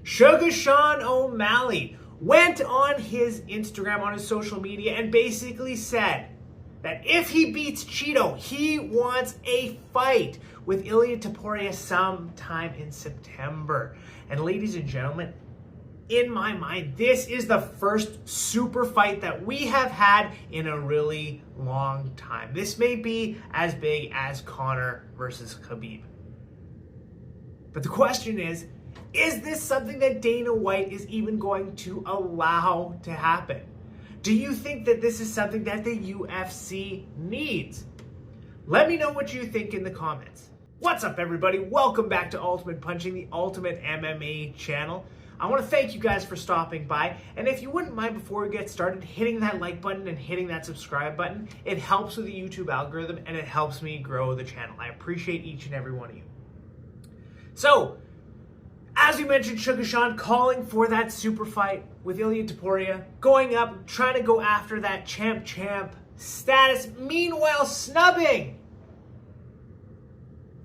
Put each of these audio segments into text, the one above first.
Suga Sean O'Malley went on his Instagram, on his social media, and basically said that if he beats Cheeto, he wants a fight with Ilia Topuria sometime in September. And ladies and gentlemen, in my mind, this is the first super fight that we have had in a really long time. This may be as big as Conor versus Khabib. But the question is this something that Dana White is even going to allow to happen? Do you think that this is something that the UFC needs? Let me know what you think in the comments. What's up, everybody? Welcome back to Ultimate Punching, the ultimate MMA channel. I want to thank you guys for stopping by, and if you wouldn't mind, before we get started, hitting that like button and hitting that subscribe button. It helps with the YouTube algorithm, and it helps me grow the channel. I appreciate each and every one of you. So, as we mentioned, Suga Sean calling for that super fight with Ilia Topuria, going up, trying to go after that champ status, meanwhile snubbing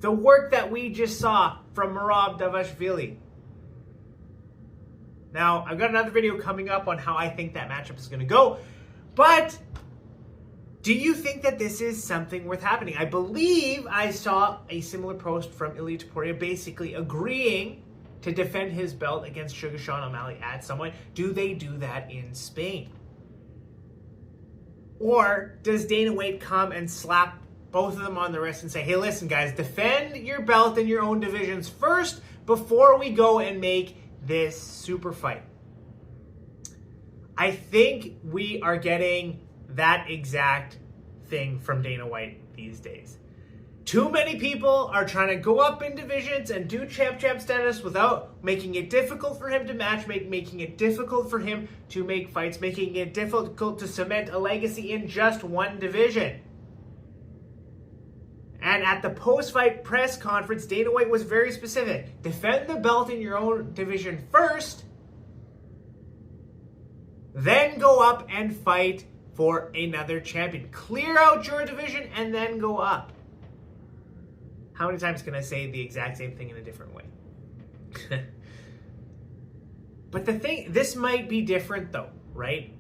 the work that we just saw from Merab. Now, I've got another video coming up on how I think that matchup is going to go, but do you think that this is something worth happening? I believe I saw a similar post from Ilia Topuria basically agreeing to defend his belt against Suga Sean O'Malley at some point. Do they do that in Spain? Or does Dana White come and slap both of them on the wrist and say, hey, listen, guys, defend your belt in your own divisions first before we go and make this super fight? I think we are getting that exact thing from Dana White these days. Too many people are trying to go up in divisions and do champ status without making it difficult for him to matchmake, making it difficult for him to make fights, making it difficult to cement a legacy in just one division. And at the post-fight press conference, Dana White was very specific. Defend the belt in your own division first, then go up and fight for another champion. Clear out your division and then go up. How many times can I say the exact same thing in a different way? But this might be different though, right?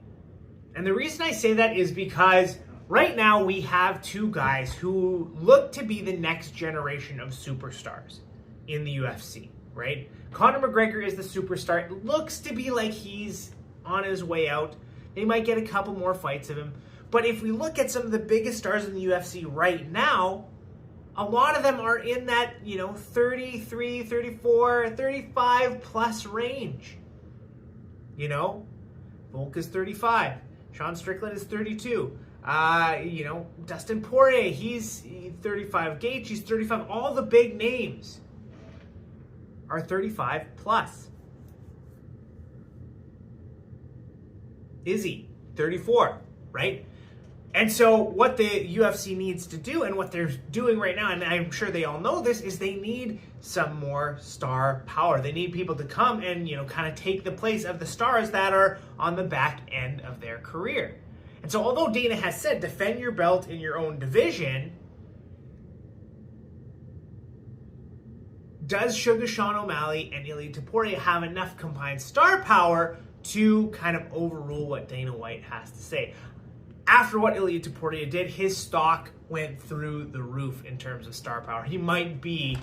And the reason I say that is because right now we have two guys who look to be the next generation of superstars in the UFC, right? Conor McGregor is the superstar. It looks to be like he's on his way out. They might get a couple more fights of him. But if we look at some of the biggest stars in the UFC right now, a lot of them are in that, 33, 34, 35 plus range. Volk is 35. Sean Strickland is 32. Dustin Poirier, he's 35. Gaethje's 35. All the big names are 35 plus. Izzy, 34, right? And so what the UFC needs to do, and what they're doing right now, and I'm sure they all know this, is they need some more star power. They need people to come and, kind of take the place of the stars that are on the back end of their career. And so although Dana has said, defend your belt in your own division, does Suga Sean O'Malley and Ilia Topuria have enough combined star power to kind of overrule what Dana White has to say? After what Ilia Topuria did, his stock went through the roof in terms of star power. He might be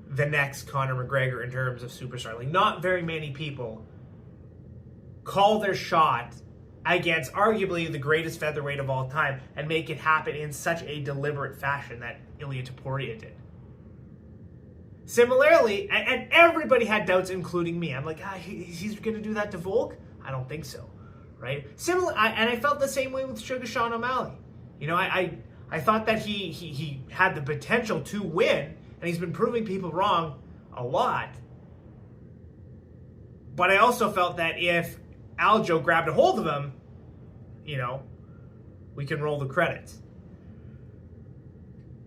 the next Conor McGregor in terms of superstar. Like, not very many people call their shot against arguably the greatest featherweight of all time and make it happen in such a deliberate fashion that Ilia Topuria did. Similarly, and everybody had doubts, including me. I'm like, he's going to do that to Volk? I don't think so. Right? And I felt the same way with Suga Sean O'Malley. I thought that he had the potential to win, and he's been proving people wrong a lot. But I also felt that if Aljo grabbed a hold of him, we can roll the credits.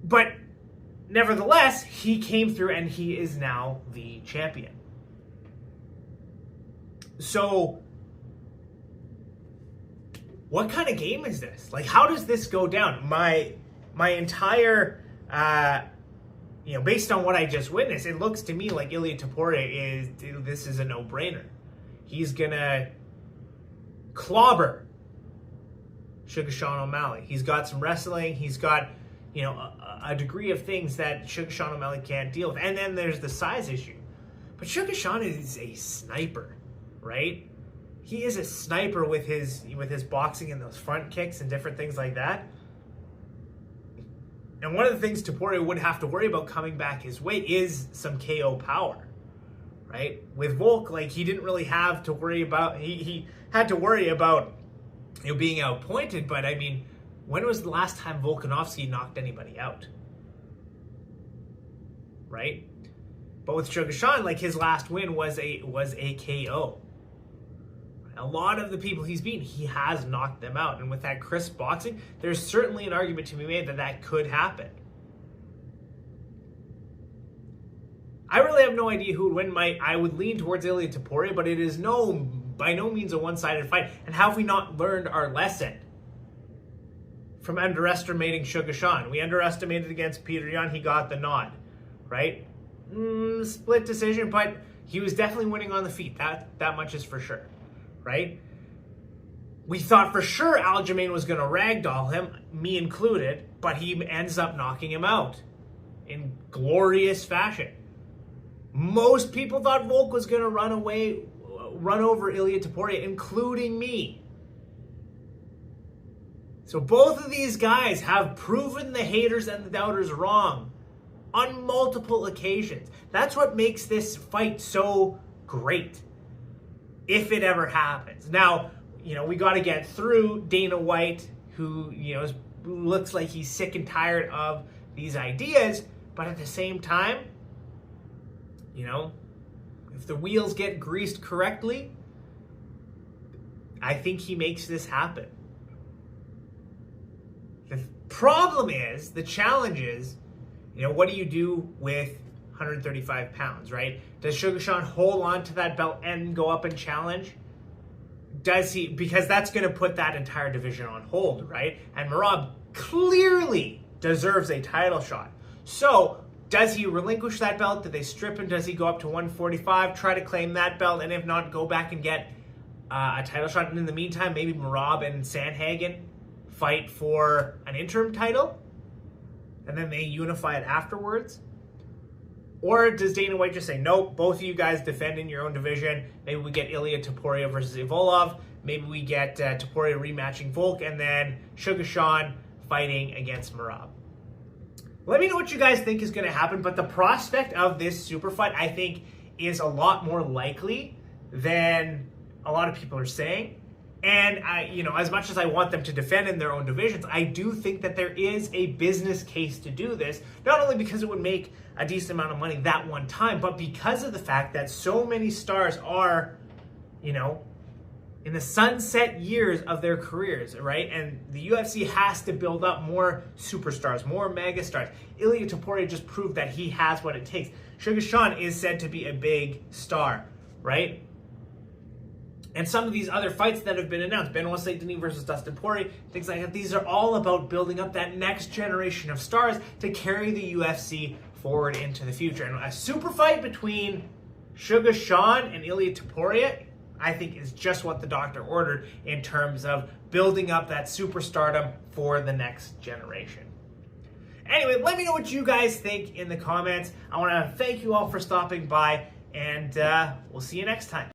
But nevertheless, he came through and he is now the champion. So what kind of game is this? Like, how does this go down? My entire based on what I just witnessed, it looks to me like Ilia Topuria this is a no-brainer. He's gonna clobber Suga Sean O'Malley. He's got some wrestling. He's got, a degree of things that Suga Sean O'Malley can't deal with. And then there's the size issue. But Suga Sean is a sniper, right? He is a sniper with his boxing and those front kicks and different things like that. And one of the things Topuria would have to worry about coming back his way is some KO power, right? With Volk, he didn't really have to worry about, he had to worry about being outpointed, but I mean, when was the last time Volkanovski knocked anybody out? Right? But with Suga Sean, his last win was a KO. A lot of the people he's beaten, he has knocked them out. And with that crisp boxing, there's certainly an argument to be made that could happen. I really have no idea who would win. I would lean towards Ilia Topuria, but it is by no means a one-sided fight. And how have we not learned our lesson from underestimating Suga Sean? We underestimated against Peter Yan. He got the nod, right? Split decision, but he was definitely winning on the feet. That much is for sure, right? We thought for sure Aljamain was going to ragdoll him, me included, but he ends up knocking him out in glorious fashion. Most people thought Volk was going to run over Ilia Topuria, including me. So both of these guys have proven the haters and the doubters wrong on multiple occasions. That's what makes this fight so great, if it ever happens. Now, we got to get through Dana White, who, looks like he's sick and tired of these ideas, but at the same time, if the wheels get greased correctly, I think he makes this happen. The problem is, the challenge is, what do you do with 135 pounds, right? Does Suga Sean hold on to that belt and go up and challenge? Does he? Because that's going to put that entire division on hold, right? And Merab clearly deserves a title shot. So, does he relinquish that belt? Do they strip him? Does he go up to 145, try to claim that belt, and if not, go back and get a title shot? And in the meantime, maybe Merab and Sandhagen fight for an interim title, and then they unify it afterwards? Or does Dana White just say, nope, both of you guys defend in your own division. Maybe we get Ilia Topuria versus Ivolov. Maybe we get Topuria rematching Volk, and then Suga Sean fighting against Merab. Let me know what you guys think is going to happen, but the prospect of this super fight, I think, is a lot more likely than a lot of people are saying. And as much as I want them to defend in their own divisions, I do think that there is a business case to do this, not only because it would make a decent amount of money that one time, but because of the fact that so many stars are, in the sunset years of their careers, right? And the UFC has to build up more superstars, more megastars. Ilia Topuria just proved that he has what it takes. Suga Sean is said to be a big star, right? And some of these other fights that have been announced, Benoit Saint-Denis versus Dustin Poirier, things like that, these are all about building up that next generation of stars to carry the UFC forward into the future. And a super fight between Suga Sean and Ilia Topuria, I think, is just what the doctor ordered in terms of building up that superstardom for the next generation. Anyway, let me know what you guys think in the comments. I want to thank you all for stopping by, and we'll see you next time.